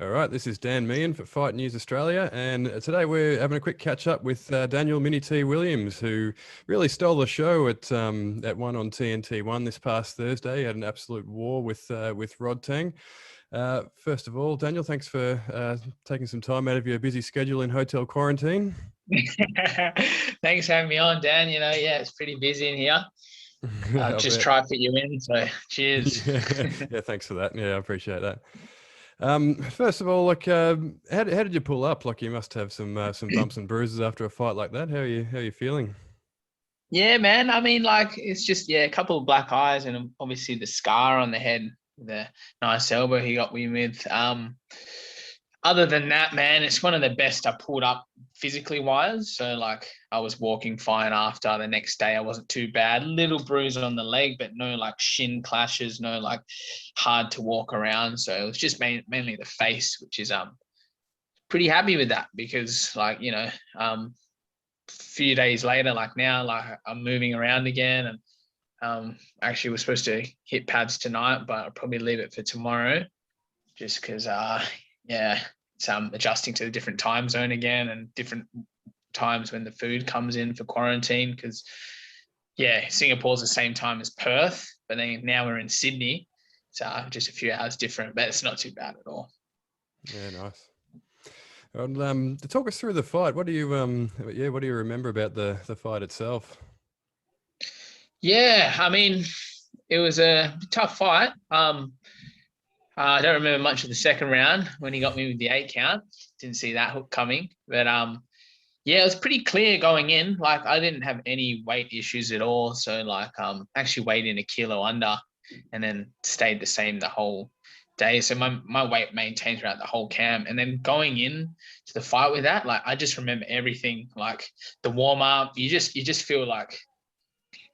All right, this is Dan Meehan for Fight News Australia, and today we're having a quick catch up with Danial Mini T Williams, who really stole the show at one on TNT one this past Thursday. He had an absolute war with Rodtang. First of all, Daniel, thanks for taking some time out of your busy schedule in hotel quarantine. Thanks for having me on, Dan. It's pretty busy in here. I'll I just bet. try to fit you in. So cheers. Yeah, thanks for that. Yeah, I appreciate that. First of all, how did you pull up? Like, you must have some bumps and bruises after a fight like that. How are you feeling? Yeah, man. It's just a couple of black eyes and obviously the scar on the head, the nice elbow he got me with. Other than that, man, it's one of the best I pulled up physically wise. So I was walking fine after. The next day I wasn't too bad. Little bruise on the leg, but no shin clashes, no hard to walk around. So it was just mainly the face, which is pretty happy with that because few days later, now, I'm moving around again, and actually we're supposed to hit pads tonight, but I'll probably leave it for tomorrow, just because it's adjusting to the different time zone again and different times when the food comes in for quarantine. Because Singapore's the same time as Perth, but then now we're in Sydney, so just a few hours different, but it's not too bad at all. Yeah, nice. And to talk us through the fight, what do you remember about the fight itself? Yeah, it was a tough fight. I don't remember much of the second round when he got me with the 8 count. Didn't see that hook coming, but it was pretty clear going in. I didn't have any weight issues at all, so actually weighed in a kilo under, and then stayed the same the whole day. So my weight maintained throughout the whole camp, and then going in to the fight with that, I just remember everything. The warm up, you just feel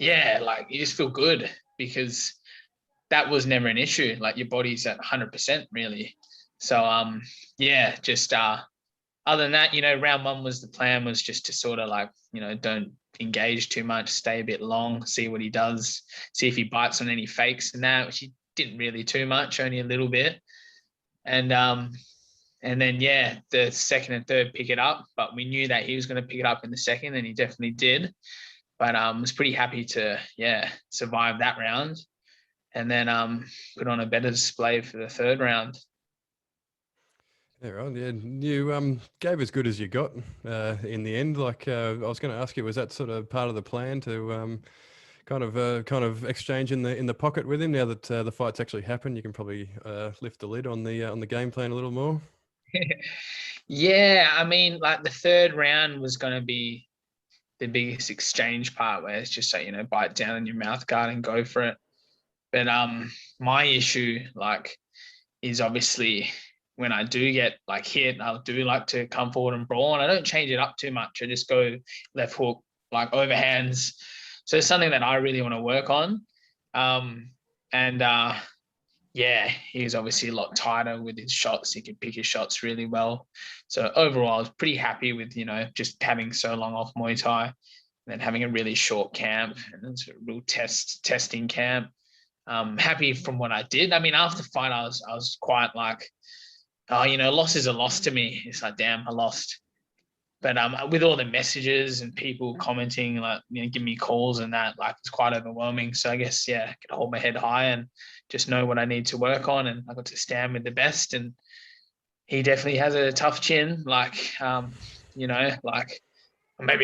you just feel good because that was never an issue. Your body's at 100% really. So just other than that, round one was the plan was just to sort of don't engage too much, stay a bit long, see what he does, see if he bites on any fakes and that, which he didn't really too much, only a little bit. And then the second and third pick it up, but we knew that he was going to pick it up in the second, and he definitely did. But was pretty happy to survive that round, and then put on a better display for the third round. Yeah, right. Yeah, you gave as good as you got in the end. I was going to ask you, was that sort of part of the plan to kind of exchange in the pocket with him? Now that the fight's actually happened, you can probably lift the lid on the game plan a little more. The third round was going to be the biggest exchange part, where it's just bite down in your mouth guard and go for it. But my issue is obviously when I do get hit, I do like to come forward and brawl, and I don't change it up too much. I just go left hook, overhands. So it's something that I really want to work on. He was obviously a lot tighter with his shots. He could pick his shots really well. So overall, I was pretty happy with, just having so long off Muay Thai and then having a really short camp, and it's a real testing camp. Happy from what I did. After the fight, I was quite loss is a loss to me. It's damn, I lost. But with all the messages and people commenting, give me calls and that, it's quite overwhelming. So I guess, I can hold my head high and just know what I need to work on. And I got to stand with the best. And he definitely has a tough chin. Maybe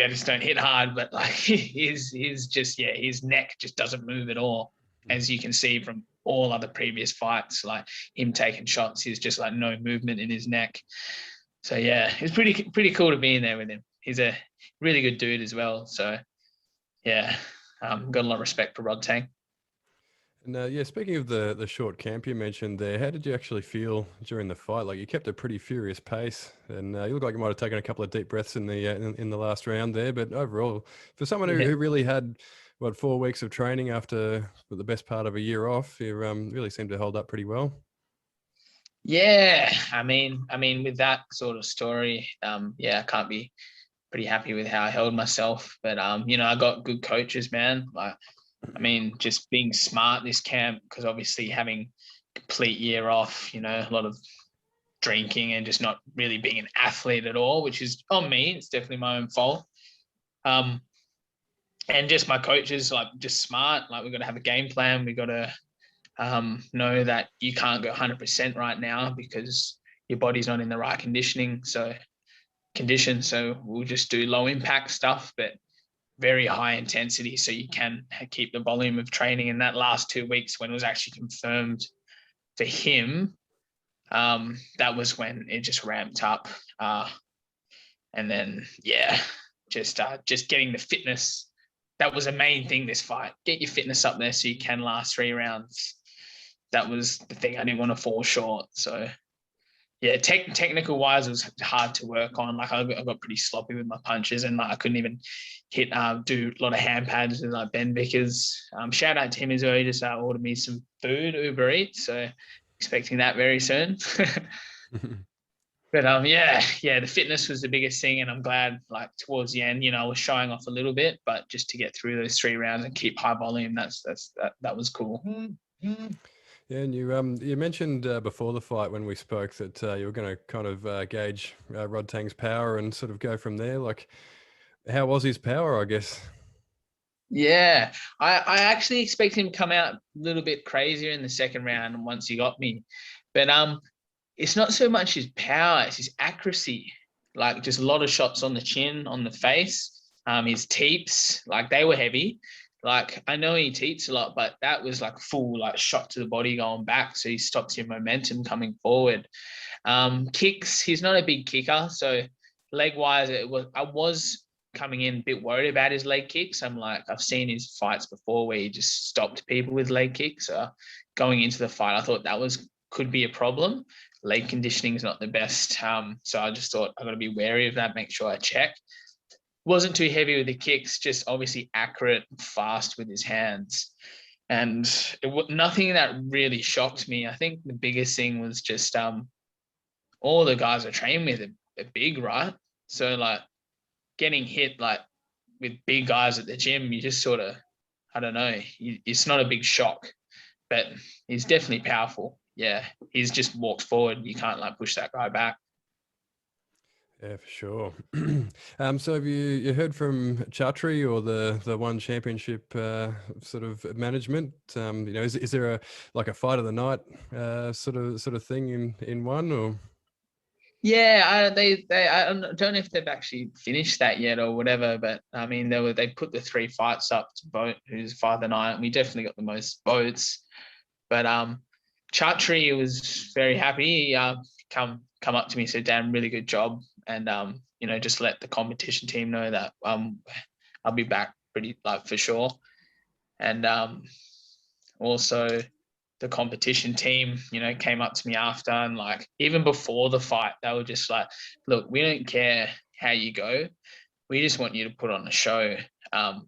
I just don't hit hard, but his neck just doesn't move at all. As you can see from all other previous fights, him taking shots, he's just no movement in his neck. So it's pretty cool to be in there with him. He's a really good dude as well. So got a lot of respect for Rodtang. And speaking of the short camp you mentioned there, how did you actually feel during the fight? You kept a pretty furious pace, and you look like you might have taken a couple of deep breaths in the last round there. But overall, for someone who really had 4 weeks of training after the best part of a year off, you really seemed to hold up pretty well. Yeah, with that sort of story, I can't be pretty happy with how I held myself. But I got good coaches, man. Just being smart this camp, because obviously having complete year off, a lot of drinking and just not really being an athlete at all, which is on me. It's definitely my own fault. And just my coaches, like, just smart. Like, we've got to have a game plan. We got to know that you can't go 100% right now because your body's not in the right condition. So we'll just do low impact stuff, but very high intensity, so you can keep the volume of training. In that last 2 weeks, when it was actually confirmed for him, that was when it just ramped up. And then, just getting the fitness. That was the main thing this fight. Get your fitness up there so you can last 3 rounds. That was the thing. I didn't want to fall short. So, yeah, technical wise, it was hard to work on. Like, I got pretty sloppy with my punches, and like, I couldn't even do a lot of hand pads with like Ben Vickers. Shout out to him as well. He just ordered me some food, Uber Eats. So expecting that very soon. But the fitness was the biggest thing, and I'm glad, like, towards the end, I was showing off a little bit, but just to get through those 3 rounds and keep high volume, that was cool. Yeah, and you mentioned before the fight when we spoke that you were going to kind of gauge Rodtang's power and sort of go from there. Like, how was his power, I guess? Yeah, I actually expect him to come out a little bit crazier in the second round once he got me. But it's not so much his power, it's his accuracy. Like, just a lot of shots on the chin, on the face. His teeps, like, they were heavy. Like, I know he teeps a lot, but that was like full, like, shot to the body going back. So he stops your momentum coming forward. Kicks, he's not a big kicker. So leg wise, I was coming in a bit worried about his leg kicks. I'm like, I've seen his fights before where he just stopped people with leg kicks. Going into the fight, I thought that could be a problem. Leg conditioning is not the best. So I just thought I got to be wary of that, make sure I check. Wasn't too heavy with the kicks, just obviously accurate, fast with his hands. And nothing that really shocked me. I think the biggest thing was just all the guys I train with are big, right? So, like, getting hit, like, with big guys at the gym, you just sort of, I don't know, it's not a big shock, but he's definitely powerful. Yeah, he's just walked forward. You can't, like, push that guy back. Yeah, for sure. So have you heard from Chatri or the One Championship sort of management? Is there a fight of the night sort of thing in one, or? Yeah, I don't know if they've actually finished that yet or whatever, but I mean, they put the 3 fights up to vote who's fight of the night, and we definitely got the most votes. But Chatri was very happy. He come up to me and said, "Dan, really good job," and just let the competition team know that I'll be back pretty, like, for sure. And also the competition team, came up to me after, and, like, even before the fight, they were just like, "Look, we don't care how you go. We just want you to put on a show." I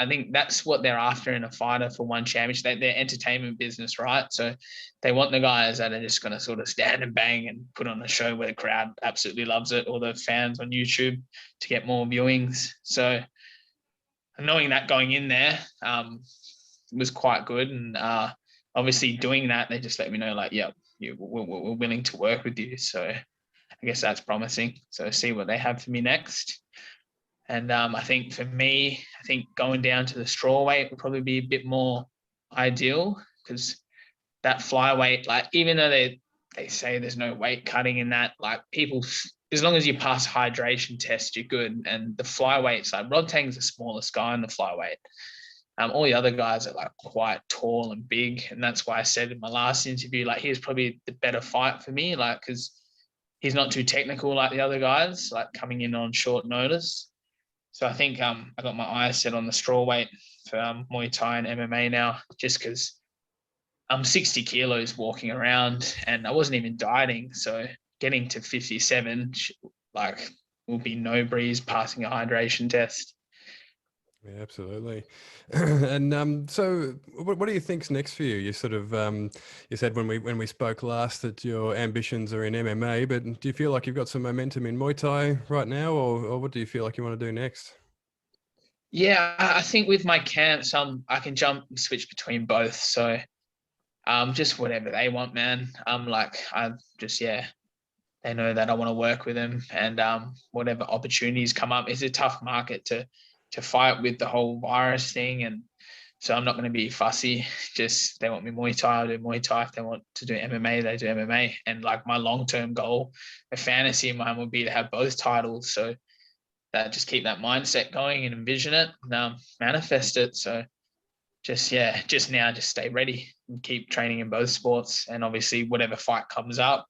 think that's what they're after in a fighter for One Championship. They're entertainment business, right? So they want the guys that are just going to sort of stand and bang and put on a show where the crowd absolutely loves it, or the fans on YouTube to get more viewings. So knowing that going in there was quite good. And obviously doing that, they just let me know, like, yeah, we're willing to work with you. So I guess that's promising. So see what they have for me next. And I think for me, going down to the straw weight would probably be a bit more ideal, because that flyweight, like, even though they say there's no weight cutting in that, like, people, as long as you pass hydration test, you're good. And the flyweights, like, Rodtang's the smallest guy in the flyweight. All the other guys are, like, quite tall and big, and that's why I said in my last interview, like, he's probably the better fight for me, like, because he's not too technical like the other guys, like, coming in on short notice. So I think I got my eyes set on the straw weight for Muay Thai and MMA now, just because I'm 60 kilos walking around and I wasn't even dieting. So getting to 57, like, will be no breeze passing a hydration test. Yeah, absolutely. And so what do you think's next for you? You sort of you said when we spoke last that your ambitions are in MMA, but do you feel like you've got some momentum in Muay Thai right now, or what do you feel like you want to do next? Yeah, I think with my camps, I can jump and switch between both. So just whatever they want, man. I just, yeah, they know that I want to work with them, and whatever opportunities come up. It's a tough market to fight with the whole virus thing, and so I'm not going to be fussy. Just they want me Muay Thai, I'll do Muay Thai. If they want to do MMA, they do MMA. And like my long-term goal, a fantasy of mine would be to have both titles. So that just keep that mindset going and envision it and manifest it. So just now just stay ready and keep training in both sports. And obviously whatever fight comes up,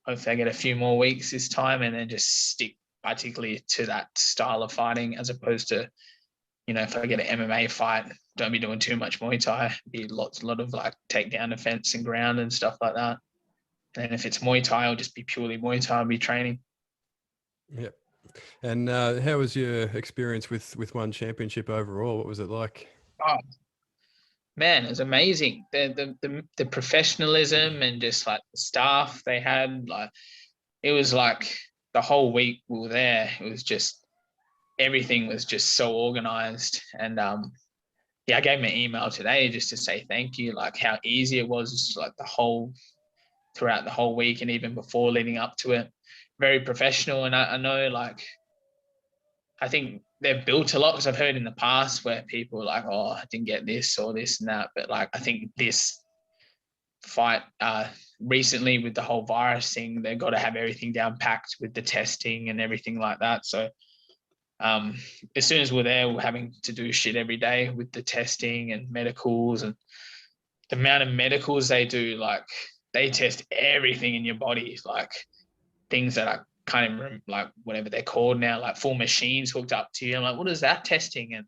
hopefully I get a few more weeks this time, and then just stick particularly to that style of fighting, as opposed to, if I get an MMA fight, don't be doing too much Muay Thai. Be a lot of like takedown defense and ground and stuff like that. And if it's Muay Thai, I'll just be purely Muay Thai and be training. Yep. And how was your experience with One Championship overall? What was it like? Oh, man, it was amazing. The professionalism and just like the staff they had, like it was like the whole week we were there, it was just everything was just so organized. And I gave him an email today just to say thank you, like how easy it was, like throughout the whole week and even before leading up to it. Very professional. And I know, like, I think they've built a lot, because I've heard in the past where people are like, oh, I didn't get this or this and that. But like, I think this fight recently with the whole virus thing, they've got to have everything down packed with the testing and everything like that. So as soon as we're there, we're having to do shit every day with the testing and medicals, and the amount of medicals they do, like they test everything in your body, like things that are kind of like whatever they're called now, like full machines hooked up to you. I'm like, what is that testing? And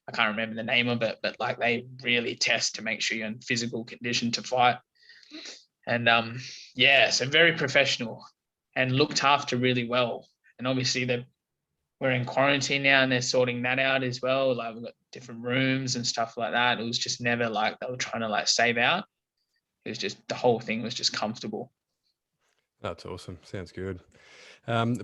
I can't remember the name of it, but like they really test to make sure you're in physical condition to fight. And so very professional and looked after really well. And obviously we're in quarantine now, and they're sorting that out as well. Like we've got different rooms and stuff like that. It was just never like they were trying to like save out. It was just the whole thing was just comfortable. That's awesome. Sounds good.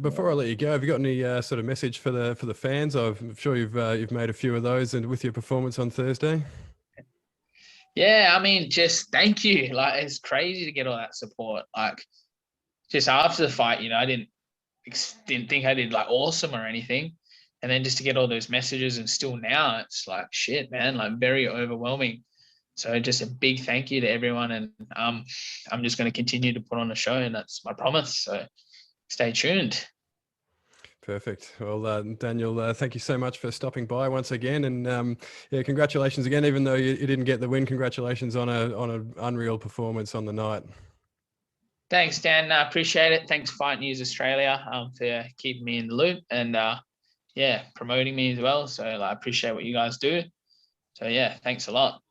Before I let you go, have you got any sort of message for the fans? I'm sure you've made a few of those, and with your performance on Thursday. Yeah, I mean, just thank you. Like it's crazy to get all that support. Like just after the fight, I didn't think I did like awesome or anything, and then just to get all those messages, and still now it's like shit, man, like very overwhelming. So just a big thank you to everyone, and I'm just going to continue to put on a show, and that's my promise. So stay tuned. Perfect. Well, Daniel, thank you so much for stopping by once again, and congratulations again. Even though you didn't get the win, congratulations on an unreal performance on the night. Thanks, Dan. I appreciate it. Thanks, Fight News Australia, for keeping me in the loop and promoting me as well. So I appreciate what you guys do. So yeah, thanks a lot.